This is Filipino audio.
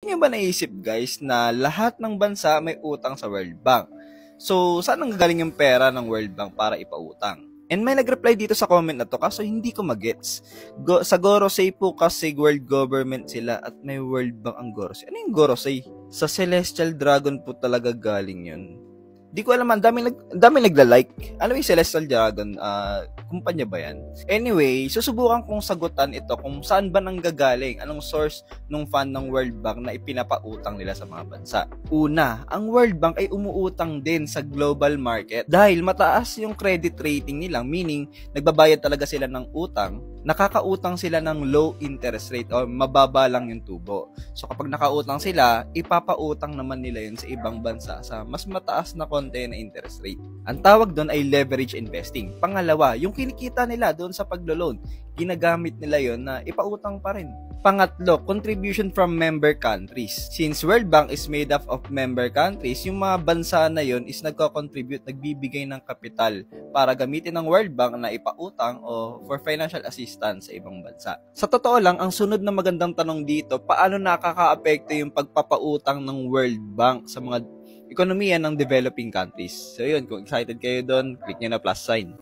Hindi nyo ba naisip guys na lahat ng bansa may utang sa World Bank? So, saan ang gagaling yung pera ng World Bank para ipautang? And may nag-reply dito sa comment na to kaso hindi ko magets. Sa Gorosei po kasi world government sila at may World Bank ang Gorosei. Ano yung Gorosei? Sa Celestial Dragon po talaga galing yun. Di ko alam, dami nagla-like. Ano yung Celestial Dragon? Kumpanya ba yan? Anyway, susubukan kong sagutan ito kung saan ba nanggagaling, anong source ng fund ng World Bank na ipinapautang nila sa mga bansa. Una, ang World Bank ay umuutang din sa global market dahil mataas yung credit rating nila, meaning nagbabayad talaga sila ng utang, nakakautang sila ng low interest rate o mababa lang yung tubo. So kapag nakautang sila, ipapautang naman nila yun sa ibang bansa sa mas mataas na konti na interest rate. Ang tawag doon ay leverage investing. Pangalawa, yung kinikita nila doon sa paglo-loan, ginagamit nila yon na ipautang pa rin. Pangatlo, contribution from member countries. Since World Bank is made up of member countries, yung mga bansa na yon is nagko-contribute, nagbibigay ng kapital para gamitin ng World Bank na ipautang o for financial assistance sa ibang bansa. Sa totoo lang, ang sunod na magandang tanong dito, paano nakaka-apekto yung pagpapautang ng World Bank sa mga ekonomiya ng developing countries? So yun, kung excited kayo doon, click nyo na plus sign.